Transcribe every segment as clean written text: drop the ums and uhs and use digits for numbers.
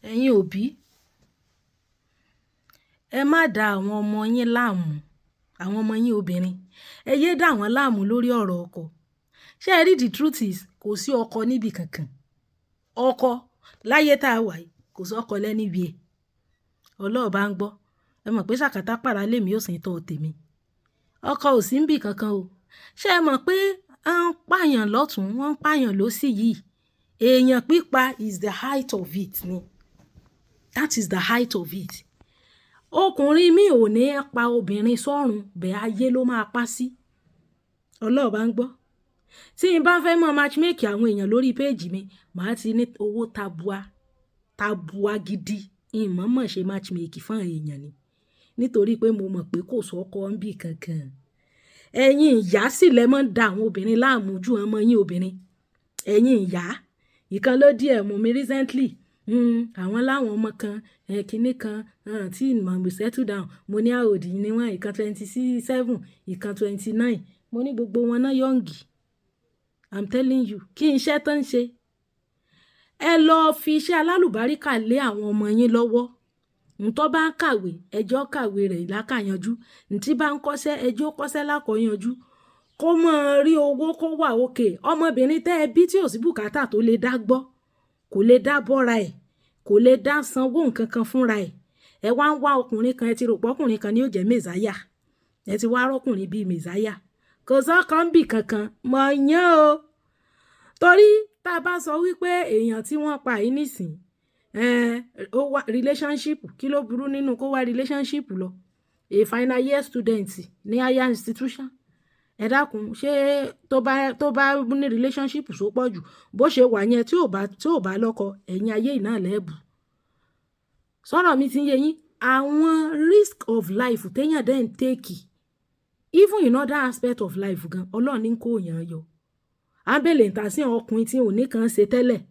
ẹ̀yin òbí ẹ má da àwọn ọmọ yín láàmú, àwọn ọmọ yín obìnrin ẹ yéé dà wọ́n láàmú lórí ọ̀rọ̀ ọkọ. Ṣé ẹ rí, the truth is kò sí ọkọ níbi kankan. Ọkọ láyé tá a wà yìí kò sí ọkọ lẹ́níbi ẹ̀. Ọlọ́run bá ń gbọ́, ẹ mọ̀ pé ṣàkátà pàrà lèmi ò sì ń tọ́ tèmi. Ọkọ ò sí níbì kankan o. Ṣé ẹ mọ̀ pé à ń pààyàn lọ́tún wọ́n ń pààyàn lósì yìí? Èèyàn pípa is the height of it ni. That is the height of it. Ọkùnrin mi ò ní pa obìnrin sọ́run bẹ́ẹ̀ ayé ló máa pa sí. Ọlọ́run bá ń gbọ́. Tí n bá fẹ́ mọ matchmake àwọn èèyàn lórí péèjì mi, màá ti ní owó tabua gidi. Ìmọ̀ọ́mọ̀ ṣe matchmake fún èèyàn ni. Nítorí pé mo mọ̀ pé kò sọ́kọ níbì kankan. Ẹ̀yin ìyá sì lẹ mọ́ ń da àwọn obìnrin láàmú ju ọmọ yín obìnrin. Ẹ̀yin ìyá, ìkan ló díẹ̀ mú mi recently. Àwọn láwọn ọmọ kan, kinní kan, tí mo settle down. Mo ní àòdì ní wọ́n, ìkan 27, ìkan 29. Mo ní gbogbo wọn náà yọ̀ǹgì. I'm telling you, kí iṣẹ́ tó ń ṣe. Ẹ lọ fi iṣẹ́ alálùbáríkà lé àwọn ọmọ yín lọ́wọ́. Ntọ́ bá ń kàwé, ẹjọ́ kàwé rẹ̀ lákàyanjú. Ntí bá ń kọ́ṣẹ́, ẹjọ́ kọ́ṣẹ́ lákọ̀yanjú. Kó mọ̀ rí owó kó wà òkè. Ọmọbìnrin tẹ́ ẹ bí tí ò sí bùkátà tó lè dá gbọ́, kò lè dá bọ́ra ẹ̀, kò lè dá sanwó nǹkan kan fúnra ẹ̀. Ẹ wá ń wá ọkùnrin kan, ẹ ti rò pé ọkùnrin kan ni yóò jẹ́ mèsáyà. Ẹ ti wá rọ́kùnrin bíi mèsáyà. Kò sọ́kàn bì kankan, mọ̀ yán o. Torí tá a bá sọ wípé èèyàn tí wọ́n pa yìí nísìn, ó wá relationship, kí ló burú nínú kó wá relationship lọ? A final year student ní higher institution. Ẹ dákun, ṣé tó bá ní relationship so pọ̀ jù, bó ṣe wà yẹn tí ò bá lọ́kọ, ẹ̀yin ayé yìí náà lẹ́bù. Sọ̀rọ̀ mi ti ń yé yín. Àwọn risk of life téèyàn dẹ̀ ń take, even in other aspect of life gan, Ọlọ́run ní kó yàn yọ. Abẹ́lẹ̀ ń ta sí ọkùnrin tí ò ní kan ṣe tẹ́lẹ̀.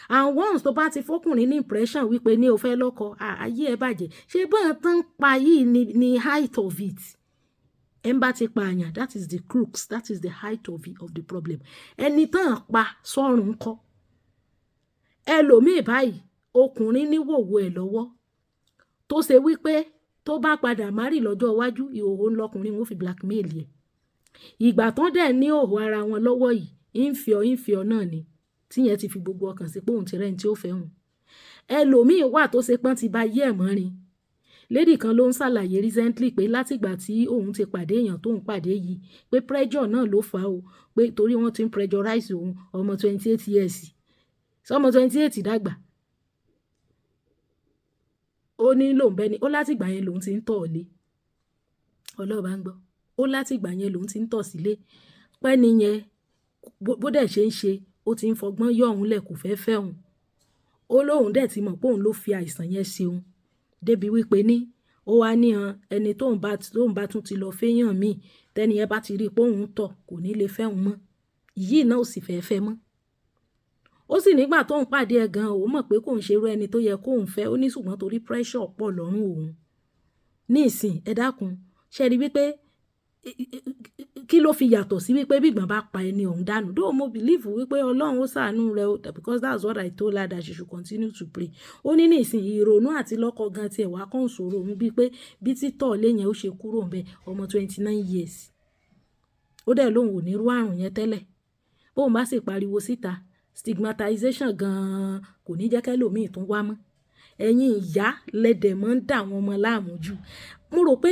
And once tó bá ti fọ́kùnrin ní impression wípé ní o fẹ́ lọ́kọ, ayé ẹ bàjẹ́. Ṣé bọ́n tán pa yìí ni height of it? Ẹ ń bá ti pa àyàn, that is the crux, that is the height of the problem. Ẹni tán pa sọ́run ńkọ́. Ẹlòmíì báyìí, ọkùnrin ní wòwò ẹ̀ lọ́wọ́. Tó ṣe wípé tó bá padà márì lọ́jọ́ iwájú, ìhòòhò ńlọkùnrin wọn fi blackmail ẹ̀. Ìgbà tán dẹ̀ ní òhò ara wọn lọ́wọ́ yìí, ìfìọ́ náà ni. Tíyẹn ti fi gbogbo ọkàn sí pé òun ti rẹ́ni tí ó fẹ́ hùn. Ẹlòmíì wà tó ṣe pọ́n ti bá yé ẹ̀ mọ́rin. Lady kan ló ń ṣàlàyé recently pé látìgbà tí òun ti pàdé èèyàn tó ń pàdé yìí, pé pressure náà ló fà á o, pé torí wọ́n ti ń pressurize òun ọmọ 28 years. Sọmọ 28 dàgbà. Ó ní lòun bẹ́ni, ó látìgbà yẹn lòun ti ń tọ̀ lé. Ọlọ́run bá ń gbọ́. Ó látìgbà yẹn lòun ti ń tọ̀ sílé. Pẹ́ni yẹn bó dẹ̀ ṣe ń ṣe, ó ti ń fọgbọ́n yọ òun lẹ̀ kò fẹ́ fẹ́ òun. Ó lóun dẹ̀ ti mọ̀ pé òun ló fi àìsàn yẹn ṣe òun. Débi wípé ní ó wá ní ẹni tóun bá tún ti lọ fẹ́yàn míì, tẹ́ni yẹn bá ti rí pé òun tọ̀ kò ní lè fẹ́ òun mọ́. Ìyí náà ò sì fẹ́ mọ́. Ó sì nígbà tóun pàdé ẹ̀ gan, òun mọ̀ pé kò ń ṣerú ẹni tó yẹ kóun fẹ́. Ó ní ṣùgbọ́n torí pressure pọ̀ lọ́rùn òun. Ní ìsìn, ẹ dákun, ṣé rí wípé kí ló fi yàtọ̀ sí wípé bí ìgbọ̀n bá pa ẹni ọ̀hún dànù? Though mo believe wípé Ọlọ́run ó ṣàánú rẹ̀ o, because that's what I told her, that she should continue to pray. Ó ní ìsìn ìrònú àti lọ́kọ gan tiẹ̀ wá kàn sọ̀rọ̀ òun bíi pé bí títọ̀ léyìn ó ṣe kúrò ń bẹ ọmọ 29 years. Ó dẹ̀ lóun ò ní rú àrùn yẹn tẹ́lẹ̀. Bóun bá sì pariwo síta, stigmatization gan kò ní jẹ́ kẹ́lòmíì tún wá mọ́. Ẹ̀yin ìyá lẹ́dẹ̀ mọ́ ń dà àwọn ọmọ láàmú jù. Mo rò pé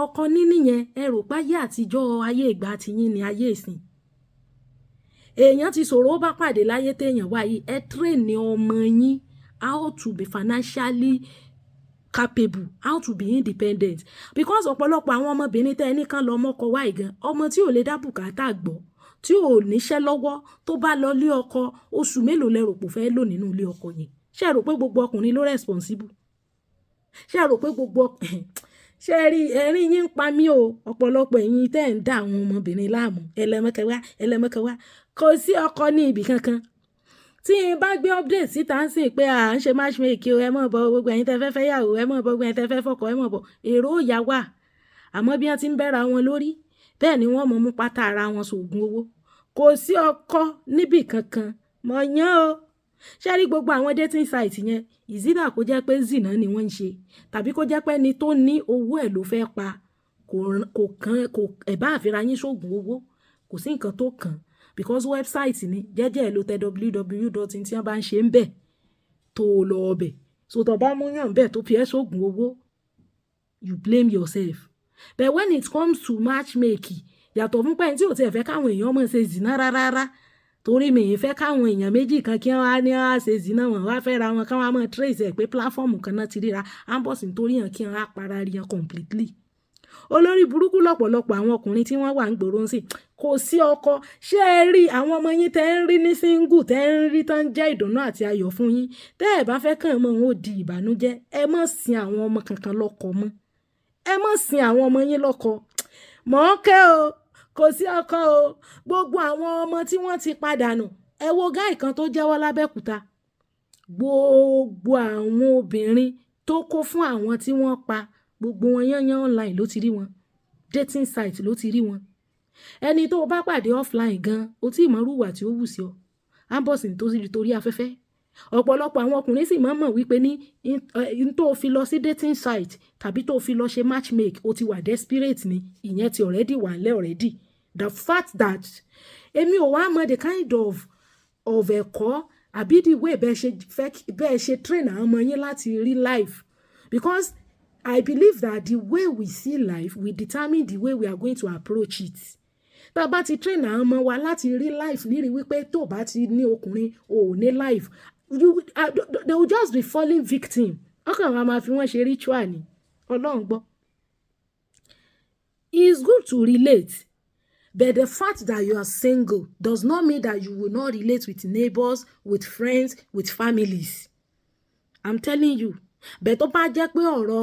ọkọ níní yẹn, ẹ rò pé ayé àtijọ́ ayé ìgbà ti yín ni ayé ìsìn. Èèyàn ti sọ̀rọ̀ ó bá pàdé láyé téèyàn wá yìí, ẹ train ní ọmọ yín how to be financially capable, how to be independent. Because ọ̀pọ̀lọpọ̀ àwọn ọmọbìnrin tẹ́ ẹni kan lọ mọ́kọ wá ìgan, ọmọ tí ò lè dá bùkátà gbọ́, tí ò níṣẹ́ lọ́wọ́, tó bá lọ lé ọkọ, oṣù mélòó lẹ rò pé fẹ́ lò nínú ilé ọkọ yẹn? Ṣé ẹ rò pé gbogbo ọkùnrin ló responsible? Ṣé ẹ rò pé gbogbo ṣé rí ẹ̀rín yín ń pa mí o? Ọ̀pọ̀lọpọ̀ ẹ̀yin tẹ́ ń dá àwọn ọmọbìnrin láàmú, ẹlẹ́mọ̀kẹ́wá. Kò sí ọkọ ní ibì kankan. Tí n bá gbé update síta ń sìn pé à ń ṣe matchmake o, ẹ mọ̀ bọ̀ gbogbo ẹ̀yin tẹ́ fẹ́ fẹ́ yàwó, ẹ mọ̀ bọ̀ gbogbo ẹ̀yin tẹ́ fẹ́ fọ́kọ, ẹ mọ̀ bọ̀. Èrò òyà wà. Àmọ́ bí wọ́n ti ń bẹ́ra wọn lórí, bẹ́ẹ̀ ni wọ́n mú pátá ara wọn sògùn owó. Kò sí ọkọ níbì kankan. Mọ̀ yán o. ṣé rí gbogbo àwọn dating site yẹn ìzídà kó jẹ́ pé zina ni wọ́n ń ṣe tàbí kó jẹ́ pé ẹni tó ní owó ẹ̀ ló fẹ́ pa kò ẹ̀ bá àfihàn yín ṣoògùn owó kò sí nǹkan tó kàn because website ni jẹ́jẹ́ ló tẹ www. tí wọ́n bá ń ṣe ń bẹ̀ tó lọ ọbẹ̀ so tó bá mú yàn bẹ́ẹ̀ tó fi ẹ́ ṣoògùn owó you blame yourself but when it comes to matchmaking yàtọ̀ fún pẹ́yìn tí ò tiẹ̀ fẹ́ káwọn èèyàn mọ̀ ṣe zina rárá torí mi ì fẹ́ káwọn èèyàn méjì kan kí wọ́n á ní wọ́n á ṣe zina wọn wá fẹ́ ra wọn káwọn á mọ̀ trace ẹ̀ pé platform kan náà ti ríra ambos nítorí hàn kí wọ́n á para rí hàn completely olórí burúkú lọ́pọ̀lọpọ̀ àwọn ọkùnrin tí wọ́n wà ń gbòòrò sí kò sí ọkọ ṣé ẹ rí àwọn ọmọ yín tẹ́ ń rí ní single tẹ́ ń rí tán jẹ́ ìdùnnú àti ayọ̀ fún yín tẹ́ ẹ bá fẹ́ kàn mọ́ wọn ò di ìbànújẹ́ ẹ má sin àwọn ọmọ kankan lọ́kọ mọ́ ẹ má sin àwọn ọmọ yín lọ́kọ mọ̀ọ́kẹ́ o kò sí ọkọ o gbogbo àwọn ọmọ tí wọ́n ti padànù ẹ wo gáì kan tó jẹ́wọ́ lábẹ́kúta gbogbo àwọn obìnrin tó kó fún àwọn tí wọ́n pa gbogbo wọn yányán online ló ti rí wọn dating site ló ti rí wọn ẹni tó bá pàdé offline gan o tí ìmọ̀rúwà tí ó wù sí ọ ambos tó sì torí afẹ́fẹ́ ọ̀pọ̀lọpọ̀ àwọn ọkùnrin sì máa ń mọ̀ wípé ní tó fi lọ sí dating site tàbí tó fi lọ ṣe matchmake o ti wà desperate ni ìyẹn ti already wà ńlẹ̀ already the fact that èmi ò wá mọ̀ the kind of ẹ̀kọ́ àbí the way bẹ́ẹ̀ ṣe train àwọn ọmọ yín láti rí life because I believe that the way we see life will determine the way we are going to approach it. Tá a bá ti train àwọn ọmọ wa láti rí life nírí wípé tó bá ti ní ọkùnrin ò ní life they will just be falling victim. Ọkàn wa máa fi wọ́n ṣe ritual ni Ọlọ́run gbọ́. It's good to relate but the fact that you are single does not mean that you will not relate with neighbors, with friends, with families. I'm telling you. Bẹ́ẹ̀ tó bá jẹ́ pé ọ̀rọ̀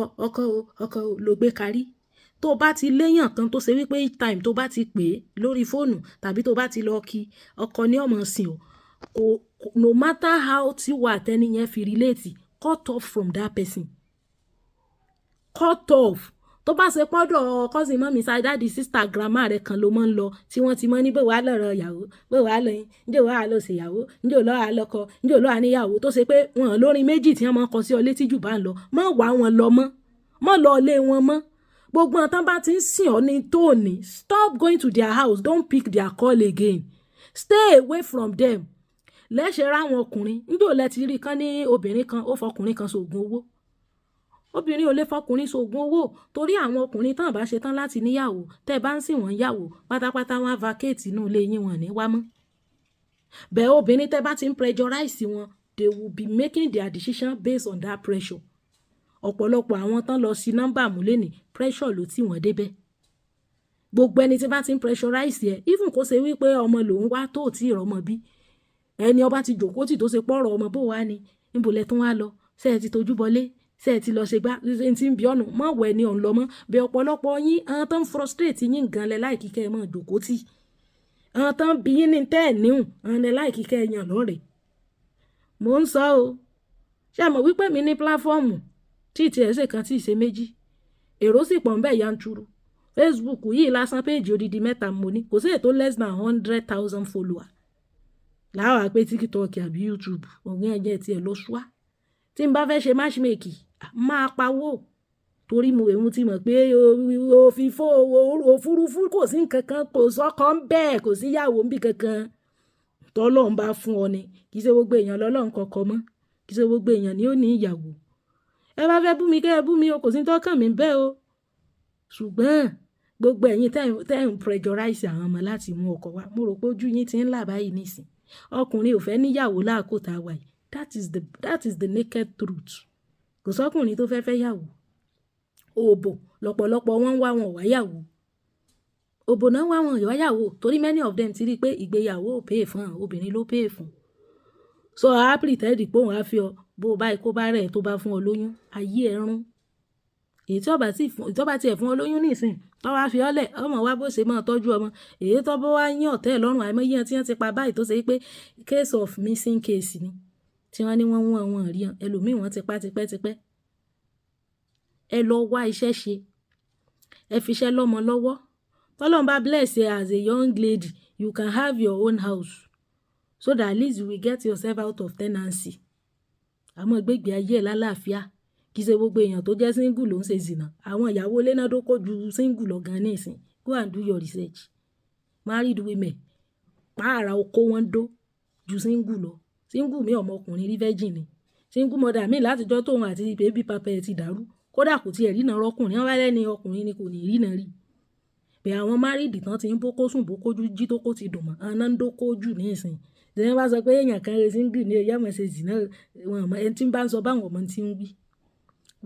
ọkọ ló gbé kárí tó bá ti léyàn kan tó ṣe wípé each time tó bá ti pè é lórí fóònù tàbí tó bá ti lọ kí ọkọ ní ọmọ sìn o no matter how tí wà tẹ́ni yẹn fi relate cut off from that person cut off tó bá ṣe pọ́dọ̀ cousin mọ́mí side dáàdi sister grandma rẹ̀ kan ló mọ́ ń lọ tí wọ́n ti mọ́ ní bẹ́ẹ̀ wá lọ́rọ̀ ìyàwó bẹ́ẹ̀ wá lọ́yìn ǹjẹ́ wàá lọ sí ìyàwó ǹjẹ́ ò lọ́wọ́ àlọ́kọ ǹjẹ́ ò lọ́wọ́ àníyàwó tó ṣe pé wọn lórin méjì tí wọ́n máa ń kọ sí ọ létí jù bá ń lọ mọ́ wá wọn lọ mọ́ lọ ilé wọn mọ́ gbogbo àwọn tán bá ti ń sìn ọ́ ní tóòní stop going to their house don't pick their call again stay away from them lẹ́sẹ̀ ráwọn ọkùnrin ǹjẹ́ ò lẹ́ ti rí kan ní obìnrin kan ó fọkùnrin kan sóògùn owó obìnrin ò lè fọkùnrin sóògùn owó torí àwọn ọkùnrin tán bá ṣe tán láti níyàwó tẹ́ bá ń sìn wọ́n yàwó pátápátá wọn vacate inú ilé yín wọn ní wá mọ́ bẹ́ẹ̀ obìnrin tẹ́ bá ti ń pressurize wọn they will be making their decision based on that pressure ọ̀pọ̀lọpọ̀ àwọn tán lọ sí nọ́mbà múlẹ̀ ní pressure ló tì wọ́n débẹ̀ gbogbo ẹni tí bá ti ń pressurize ẹ even kó ṣe wípé ọmọ lòun wá tó tí ìrọmọ bí ẹni ọba ti jòkó tì tó ṣe pọ̀rọ̀ ọmọ bó wá ni níbo lẹ tún wá lọ ṣe ẹ ti tójú bọlé ṣe ẹ ti lọ ṣe gbá ṣe ti ń bí ọ̀nà mọ̀ wẹ̀ ni ọ̀n lọ mọ́ bẹ ọ̀pọ̀lọpọ̀ yín àwọn tó ń frustrate yín gan lẹ láì kíkẹ́ ẹ mọ̀ jòkó tì àwọn tó ń bí yín ní tẹ́ ẹ̀ níhùn àwọn lẹ láì kíkẹ́ ẹ yàn lọ́rẹ̀ẹ́ mò ń sọ o ṣé àmọ̀ wípé mi ní pláfọ́ọ̀mù tí ìtì ẹ̀ ṣe kan tí ì ṣe méjì èrò sì pọ̀ ń bẹ̀ yanturu Facebook yìí lásán péèjì odidi 3 mo ní kò sí ètò less than 100,000 follower láwọn àpé TikTok àbí YouTube ọ̀gbìn ẹ̀jẹ̀ tiẹ̀ lọ ṣúà tí n bá fẹ́ ṣe matchmaking máa pawó torí mo èmu ti mọ̀ pé òfìfo òfurufú kò sí nǹkan kan kò sọ́kàn bẹ́ẹ̀ kò sí ìyàwó níbi kankan tọ́lọ́run bá fún ọ ni kì í ṣe gbogbo èèyàn lọ́lọ́run kọ̀ọ̀kan mọ́ kì í ṣe gbogbo èèyàn ni ó ní ìyàwó ẹ bá fẹ́ bú mi kẹ́ ẹ bú mi o kò sí tọ́kàn mi bẹ́ẹ̀ o ṣùgbọ́n gbogbo ẹ̀yin tẹ́ ń pressurize àwọn ọmọ láti mú ọkọ wa mo rò pé ojú yín ti ń là báyìí nísìn ọkùnrin ò fẹ́ níyàwó láàkó tá a wà yìí that is the naked truth kò sọ́kùnrin tó fẹ́ yàwó òbò lọ́pọ̀lọpọ̀ wọn wá wọn wáyàwó òbò náà wá wọn wáyàwó torí many of them ti rí i pé ìgbéyàwó ò pay fún obìnrin ló pay fún so a pretend pé òun á fi ọ bó o báyìí kó bá rẹ̀ tó bá fún ọ lóyún ayé ẹ rún èyí tó bá tiẹ̀ fún ọ lóyún nísìn tó wá fi ọ lẹ̀ ọmọ wa bó ṣe máa tọ́jú ọmọ èyí tó bá wá yín ọ̀tẹ́ lọ́rùn àìmọye tí wọ́n ti pa báyìí tó ṣe pé case of missing case ni tí wọ́n ní wọ́n rí ẹlòmíì wọ́n ti pa tipẹ́tipẹ́ ẹ lọ wá iṣẹ́ ṣe ẹ fi iṣẹ́ lọ́mọ lọ́wọ́ tọ́lọ́run bá bless ẹ as a young lady you can have your own house so that at least you will get yourself out of tenancy. Àmọ́ gbégbé ayé ẹ̀ lálàáfíà kì í ṣe gbogbo èèyàn tó jẹ́ single ló ń ṣe zìnà. Àwọn ìyàwó ilé náà dóko ju single lọ gan ní ìsìn. Go and do your research. Married women pààrà oko wọn dó ju single lọ. Single mi ọmọkùnrin rí virgin ni. Single mother mi látijọ́ tóun àti baby papa ẹ̀ ti dàrú. Kódà kò tiẹ̀ rí náà rọ́kùnrin. Wọ́n bá lẹ́ni ọkùnrin ni kò ní rí náà rí. Bẹ̀ àwọn married tán ti ń bókó sùn bókó jí tó kó ti dùn mọ́. Àwọn náà ń dóko jù ní ìsìn. Tẹ́lẹ̀ bá sọ pé èèyàn kan rẹ̀ single ní ẹ̀yà mọ̀ ṣe zìnà wọn mọ̀ ẹni tí ń bá ń sọ báwọn ọmọ tí ń wí.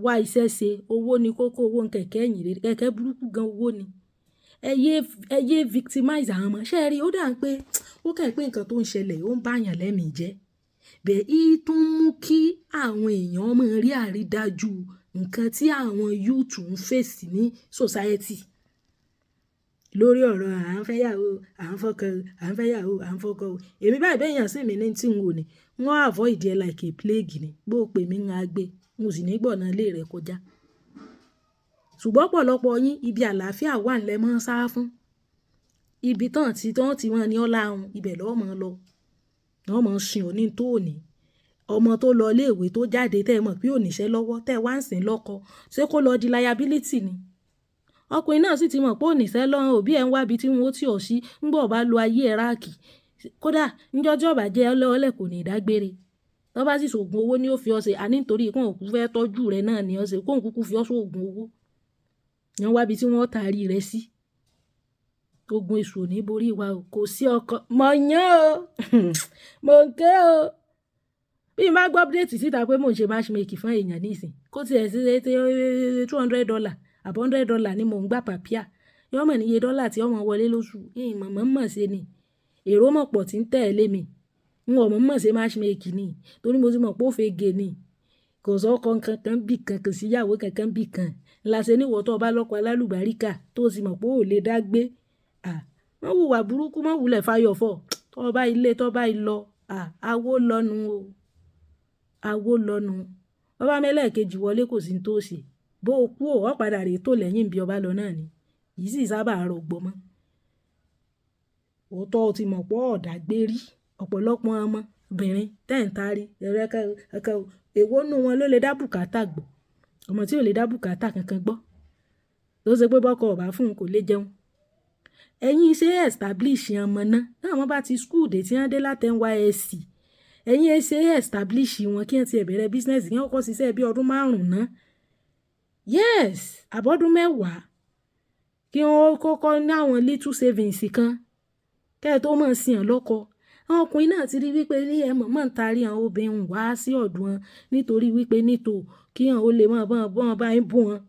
Wá iṣẹ́ ṣe owó ni kókó owó kẹ̀kẹ́ ẹ̀yìn rere kẹ̀kẹ́ burúkú gan owó ni. Ẹ yé victimize àwọn ọmọ. Ṣé ẹ rí ó dà ń pé ó kẹ́ pé nǹkan tó ń ṣẹlẹ̀ ó ń bá yàn lẹ́mìí jẹ́. Bẹ̀ í tún mú kí àwọn èèyàn máa rí àrídájú nǹkan tí àwọn youth ń face ní society. Lórí ọ̀rọ̀ à ń fẹ́yàwó, à ń fọ́kọ, à ń fẹ́yàwó, à ń fọ́kọ. Èmi báyìí bẹ́ẹ̀ yàn sí mi ní tí ń wò ni. Wọ́n avoid ẹ like a plague ni. Bó o pè mí ń gbé, mo sì ní gbọ̀nà ilé rẹ̀ kọjá. Ṣùgbọ́n ọ̀pọ̀lọpọ̀ yín ibi àlàáfíà wà ńlẹ̀ mọ́ sá fún. Ibi tán tí wọ́n ní ọlá wọn, ibẹ̀ lọ́ mọ́ lọ. Wọ́n mọ̀ ń sin òní tó òní. Ọmọ tó lọ ilé ìwé tó jáde tẹ́ ẹ mọ̀ pé ò níṣẹ́ lọ́wọ́ tẹ́ ẹ wá ń sìn lọ́kọ. Ṣé kó lọ di liability ni? Ọkùnrin náà sì ti mọ̀ pé ò níṣẹ́ lọ́wọ́ òbí ẹ̀ ń wá ibi tí wọ́n ó tì ọ́ sí ńgbọ́ ọba lo ayé ẹ̀ ráàkì. Kódà níjọ́jọ́ ọba jẹ́ ọlọ́ọ̀lẹ̀ kò ní ìdágbére. Tó bá sì ṣògùn owó ni ó fi ọ́ ṣe àní nítorí kóun kúkú fẹ́ tọ́jú rẹ̀ náà ni ọ́ ṣe kóun kúkú fi ọ́ ṣògùn owó. Wọ́n wá ibi tí wọ́n taari rẹ̀ sí. Ogun èṣù ò ní borí wa o. Kò sí ọkọ. Mọ̀ yán o. Mo ń ké o. Bí n bá gbọ́ update síta pé mò ń ṣe matchmaking fún èèyàn nísìn. Kó tiẹ̀ sí $200 àbọ̀ $100 ni mò ń gbà pàpíà. Yọ́ mọ̀ níye dọ́là tí ọmọ wọlé lóṣù. Mọ̀ ṣe ni. Èrò mọ̀ pọ̀ tí ń tẹ̀lé mi. N ò mọ̀ ṣe matchmaking ni. Torí mo ti mọ̀ pé ó fẹ́ gé ni. Kò sọ́kọ kankan bí kan kò sí ìyàwó kankan bí kan. Láṣẹ níwọ̀ tó bá lọ́kọ alálùbáríkà tó sì mọ̀ pé ò lè dá gbé. Wọ́n hùwà burúkú mọ́ wulẹ̀ fayọ̀ fọ̀. Tó bá ilé tó bá lọ. Awó lọ́nu o. Awó lọ́nu. Ọba mẹ́lẹ̀kejì wọlé kò sí ní tó ṣe. Bó o kú ò padà rè tó lẹ́yìn bí ọba lọ náà ni. Yìí sì sábà rọgbọ mọ́. Òótọ́ ti mọ̀ pé ọ̀dà gbé rí. Ọ̀pọ̀lọpọ̀ ọmọ obìnrin tẹ́ǹtarí ẹ̀rẹ́kẹ́ èwo nù wọn ló lè dá bùkátà gbọ́. Ọmọ tí ò lè dá bùkátà kankan gbọ́. Ló ṣe pé bọ́kọ ọba fún un kò lè jẹun. Ẹ̀yin ṣe establish ọmọ náà. Táwọn bá ti school dé tí wọ́n dé láti NYSC. Ẹ̀yin ṣe establish wọn kí wọ́n ti bẹ̀rẹ̀ business kí wọ́n kọ́ ṣiṣẹ́ bí ọdún 5 náà. Yes, àbọ̀dún 10. Kí wọ́n kọ́kọ́ ní àwọn little savings kan. Kẹ́ tó mọ̀ sí àn lọ́kọ. Àwọn ọkùnrin náà ti rí wípé ní ẹmọ̀ máa ń tarí àwọn obìnrin wá sí ọ̀dọ̀ wọn nítorí wípé nítò kí àwọn ó lè máa bá ń bú wọn.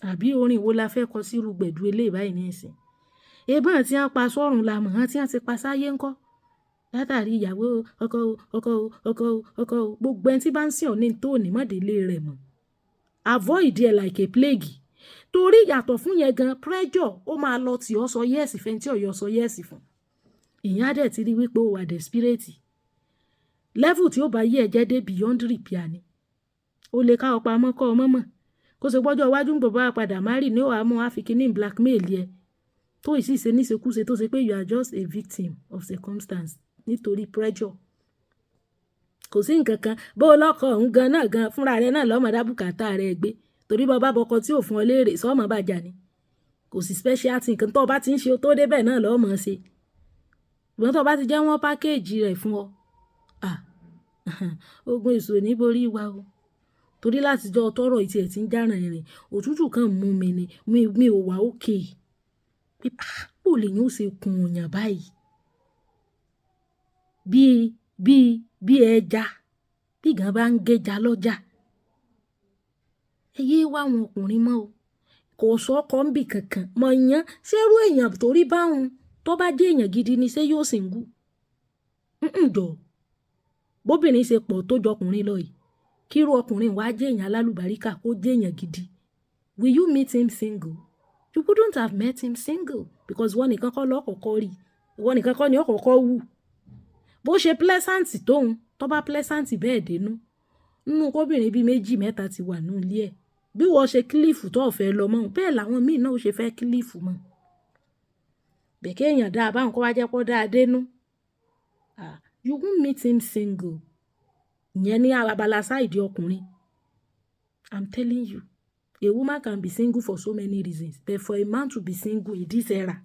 Àbí orin wo la fẹ́ kọ sí rúgbẹ̀dú eléyìí báyìí ní ìsìn. Ebọ́n tí wọ́n pa sọ́run la mọ̀, tí wọ́n ti pa sáyé ńkọ́. Látàrí ìyàwó ọkọ gbogbo ẹni tí bá ń sìn ọ́ ní tó ní mọ́délé rẹ̀ mọ̀. Avoid it like a plague. Torí yàtọ̀ fún yẹn gan pressure ó máa lọ tí ọ sọ yes fẹ́ tí ọ̀yọ́ sọ yes fún. Ìyẹn á dẹ̀ ti rí wípé ó wà desperate. Level tí ó bá yí ẹ̀jẹ̀ dé beyond repair ni. Ó lè ká ọ̀pá ọmọ kọ́ ọmọ mọ̀. Kó ṣe gbọ́jọ́ iwájú ń bọ̀ bá padà marry ní òwà mọ́ àfikíní blackmail yẹ. Tó ìsì ṣe níṣekúṣe tó ṣe pé you are just a victim of circumstance nítorí pressure. Kò sí nǹkan kan bó lọ́kọ òun gan náà gan fúnra rẹ̀ náà lọ́mọ dá bùkátà rẹ̀ gbé. Torí bọ́ bá bọkọ tí ò fún ọ léèrè sọ́mọ bàjá ni. Kò sí special thing kan tó bá ti ń ṣe tó débẹ̀ náà lọ́mọ ṣe. Ṣùgbọ́n tó bá ti jẹ́ wọ́n package rẹ̀ fún ọ. Ogun èṣù ní borí wa o. Torí láti jọ tọrọ ìtì ẹ̀ tí ń járàn ìrìn òtútù kan mú mi ni mi ò wà okay. Bó lè yín ó ṣe kun òyàn báyìí. Bí ẹja bí gan bá ń gẹja lọ́jà. Ẹ yé wá àwọn ọkùnrin mọ́ o. Kò sọ́kọ ń bì kankan. Mọ̀ yán ṣérú èèyàn torí báhun tó bá jẹ́ èèyàn gidi ni ṣé yóò single. Jọ. Bóbìnrin ṣe pọ̀ tó jọkùnrin lọ yìí. Kírú ọkùnrin wá jẹ́ èèyàn alálùbáríkà kó jẹ́ èèyàn gidi. Will you meet him single? You wouldn't have met him single because wọ́n nìkan kọ́ lọ́kọ̀ọ́kọ́ rí. Wọ́n nìkan kọ́ ni ọkọ̀ọ́kọ́ wù. Bó ṣe pleasant tóun tó bá pleasant bẹ́ẹ̀ dénú. Nínú kóbìnrin bíi 2 mẹ́ta ti wà nínú ilé ẹ̀. Bí wọ́n ṣe kílífù tó ọ̀fẹ́ lọ mọ́ bẹ́ẹ̀ làwọn míì náà ó ṣe fẹ́ kílífù mọ́. bẹ̀kẹ́ èèyàn dáa báwọn kó wá jẹ́ pọ́ dáa dénú. You won't meet him single. Ìyẹn ní abala sáìdì ọkùnrin. I'm telling you, a woman can be single for so many reasons, but for a man to be single in this era,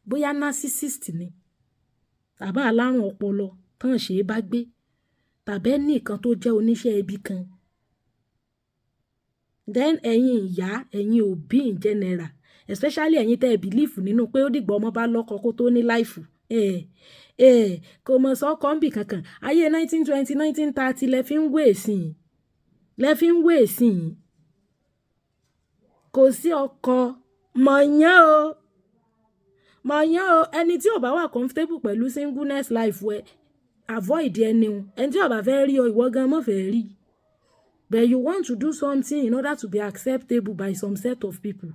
bóyá narcissist ni, tàbí alárùn ọpọlọ tán ṣe é bá gbé, tàbí ẹnìkan tó jẹ́ oníṣẹ́ ibi kan. Then ẹ̀yin ìyá, ẹ̀yin òbí in general, especially ẹ̀yin tẹ́ ẹ believe nínú pé ó dìgbà ọmọ bá lọ́kọ kó tó ní life. Kò mọ̀ sọ́kọ́ ń bì kankan. Ayé 1920, 1930 lẹ fi ń wé èsìn. Lẹ fi ń wé èsìn. Kò sí ọkọ. Mọ̀yán o. Mọ̀yán o. Ẹni tí ò bá wà comfortable pẹ̀lú singleness life wẹ, avoid ẹni o. Ẹni tí ò bá fẹ́ rí ọ, ìwọ gan mọ́ fẹ́ rí. But you want to do something in order to be acceptable by some set of people.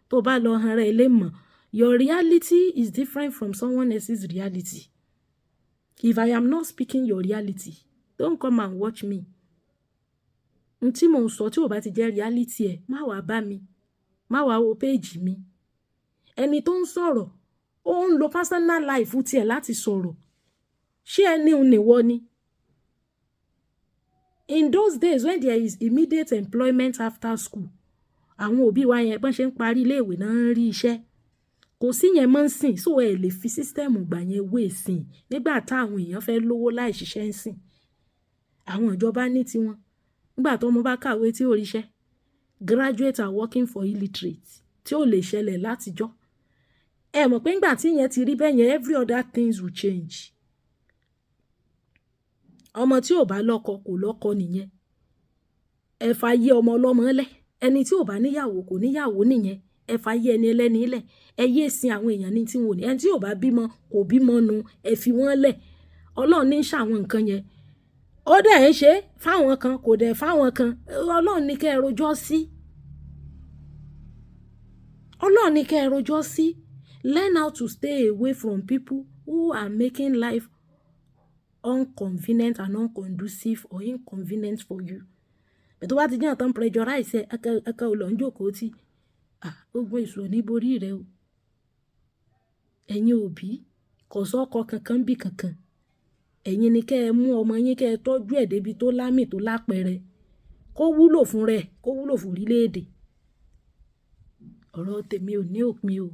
Tó bá lọ han rẹ̀ lé mọ̀. Your reality is different from someone else's reality. If I am not speaking your reality, don't come and watch me. Ntí mò ń sọ tí ò bá ti jẹ́ reality ẹ̀, má wá bá mi. Má wá wo page mi. Ẹni tó ń sọ̀rọ̀, ó ń lo personal life tiẹ̀ láti sọ̀rọ̀. Ṣé ẹni ò ní wọ́ ni? In those days when there is immediate employment after school, àwọn òbí wa yẹn bọ́n ṣe ń parí iléèwé náà ń rí iṣẹ́. Kò sí yẹn mọ́ ń sìn, so ẹ lè fi system gbà yẹn wé sìn nígbà táwọn èèyàn fẹ́ lówó láì ṣiṣẹ́ ń sìn. Àwọn ìjọba ní tiwọn. Nígbà tó ọmọ bá kàwé tí ò ríṣẹ́, graduate are working for illiterate tí ò lè ṣẹlẹ̀ látijọ́. Ẹ mọ̀ pé nígbà tí yẹn ti rí bẹ́ẹ̀ yẹn, every other things will change. Ọmọ tí ò bá lọ́kọ kò lọ́kọ nìyẹn. Ẹ fàyè ọmọ ọlọ́mọ lẹ̀. Ẹni tí ò bá níyàwó kò níyàwó nìyẹn. Ẹ fàyè ẹni ẹlẹ́ni lẹ̀. Ẹ yé sin àwọn èèyàn ní tí wọn ò ní. Ẹni tí ò bá bímọ kò bímọ nu. Ẹ fi wọ́n lẹ̀. Ọlọ́run ní ṣàwọn nǹkan yẹn. Ó dẹ̀ ń ṣe fáwọn kan, kò dẹ̀ fáwọn kan. Ọlọ́run ní kẹ́ ẹ rojọ́ sí. Ọlọ́run ní kẹ́ ẹ rojọ́ sí. Learn how to stay away from people who are making life inconvenient and unconducive or inconvenient for you. Tó bá ti jẹ́ àtàn pressurize ẹ̀ka ò lọ ń jókòó tí. Ogun èṣù ní borí rẹ o. Ẹ̀yin òbí, kò sọ́kọ kankan bí kankan. Ẹ̀yin ni kẹ́ ẹ mú ọmọ yín kẹ́ ẹ tọ́jú ẹ̀ débi tó lámì tó lápẹẹrẹ. Kó wúlò fún rẹ̀, kó wúlò fún orílẹ̀-èdè. Ọ̀rọ̀ tèmi ò ní òpin o.